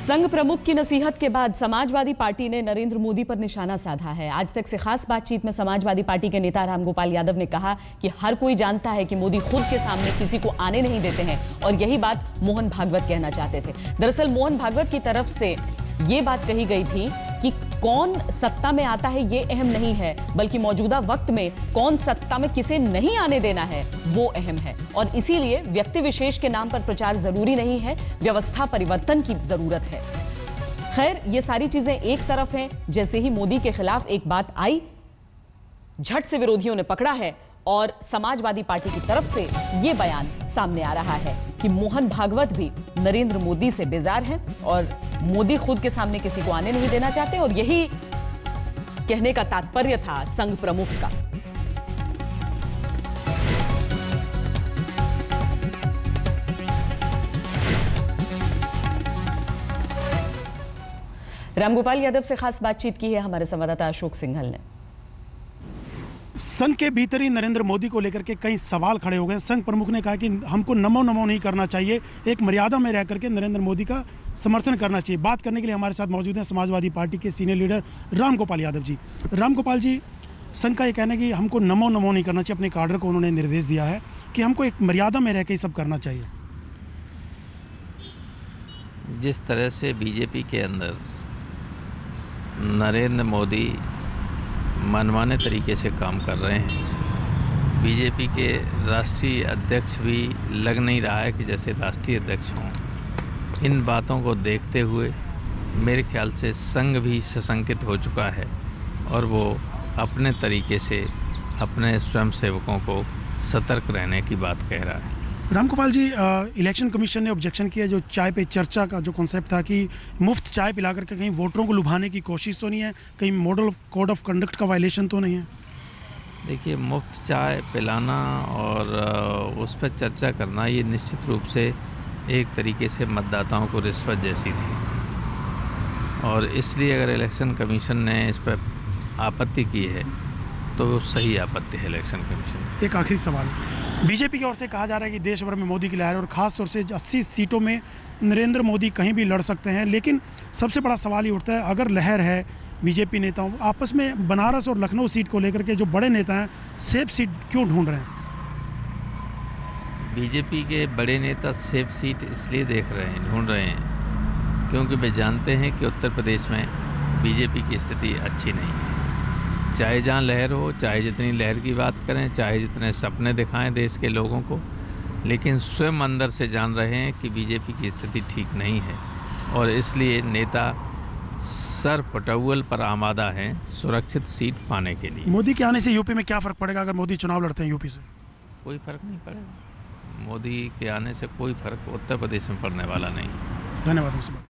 संघ प्रमुख की नसीहत के बाद समाजवादी पार्टी ने नरेंद्र मोदी पर निशाना साधा है। आज तक से खास बातचीत में समाजवादी पार्टी के नेता रामगोपाल यादव ने कहा कि हर कोई जानता है कि मोदी खुद के सामने किसी को आने नहीं देते हैं और यही बात मोहन भागवत कहना चाहते थे। दरअसल मोहन भागवत की तरफ से ये बात कही गई थी कि कौन सत्ता में आता है ये अहम नहीं है, बल्कि मौजूदा वक्त में कौन सत्ता में किसे नहीं आने देना है वो अहम है और इसीलिए व्यक्ति विशेष के नाम पर प्रचार जरूरी नहीं है, व्यवस्था परिवर्तन की जरूरत है। खैर, ये सारी चीजें एक तरफ हैं। जैसे ही मोदी के खिलाफ एक बात आई, झट से विरोधियों ने पकड़ा है और समाजवादी पार्टी की तरफ से यह बयान सामने आ रहा है कि मोहन भागवत भी नरेंद्र मोदी से बेजार हैं और मोदी खुद के सामने किसी को आने नहीं देना चाहते और यही कहने का तात्पर्य था संघ प्रमुख का। रामगोपाल यादव से खास बातचीत की है हमारे संवाददाता अशोक सिंघल ने। संघ के भीतर ही नरेंद्र मोदी को लेकर के कई सवाल खड़े हो गए। संघ प्रमुख ने कहा कि हमको नमो नमो नहीं करना चाहिए, एक मर्यादा में रह करके नरेंद्र मोदी का समर्थन करना चाहिए। बात करने के लिए हमारे साथ मौजूद हैं समाजवादी पार्टी के सीनियर लीडर रामगोपाल यादव जी। रामगोपाल जी, संघ का ये कहना है कि हमको नमो नमो नहीं करना चाहिए। अपने काडर को उन्होंने निर्देश दिया है कि हमको एक मर्यादा में रह के ये सब करना चाहिए। जिस तरह से बीजेपी के अंदर नरेंद्र मोदी मनमाने तरीके से काम कर रहे हैं, बीजेपी के राष्ट्रीय अध्यक्ष भी लग नहीं रहा है कि जैसे राष्ट्रीय अध्यक्ष हों। इन बातों को देखते हुए मेरे ख्याल से संघ भी सशंकित हो चुका है और वो अपने तरीके से अपने स्वयंसेवकों को सतर्क रहने की बात कह रहा है। रामगोपाल जी, इलेक्शन कमीशन ने ऑब्जेक्शन किया जो चाय पे चर्चा का जो कॉन्सेप्ट था कि मुफ्त चाय पिला करके कहीं वोटरों को लुभाने की कोशिश तो नहीं है, कहीं मॉडल कोड ऑफ कंडक्ट का वायलेशन तो नहीं है? देखिए, मुफ्त चाय पिलाना और उस पर चर्चा करना ये निश्चित रूप से एक तरीके से मतदाताओं को रिश्वत जैसी थी और इसलिए अगर इलेक्शन कमीशन ने इस पर आपत्ति की है तो सही आपत्ति है इलेक्शन कमीशन। एक आखिरी सवाल, बीजेपी की ओर से कहा जा रहा है कि देश भर में मोदी की लहर है और ख़ास तौर से 80 सीटों में नरेंद्र मोदी कहीं भी लड़ सकते हैं, लेकिन सबसे बड़ा सवाल ये उठता है, अगर लहर है बीजेपी नेताओं आपस में बनारस और लखनऊ सीट को लेकर के जो बड़े नेता हैं सेफ सीट क्यों ढूंढ रहे हैं? बीजेपी के बड़े नेता सेफ सीट इसलिए ढूंढ रहे हैं क्योंकि वे जानते हैं कि उत्तर प्रदेश में बीजेपी की स्थिति अच्छी नहीं है। चाहे जहाँ लहर हो, चाहे जितनी लहर की बात करें, चाहे जितने सपने दिखाएं देश के लोगों को, लेकिन स्वयं अंदर से जान रहे हैं कि बीजेपी की स्थिति ठीक नहीं है और इसलिए नेता सर पटौल पर आमादा हैं सुरक्षित सीट पाने के लिए। मोदी के आने से यूपी में क्या फ़र्क पड़ेगा अगर मोदी चुनाव लड़ते हैं यूपी से? कोई फ़र्क नहीं पड़ेगा। मोदी के आने से कोई फ़र्क उत्तर प्रदेश में पड़ने वाला नहीं। धन्यवाद।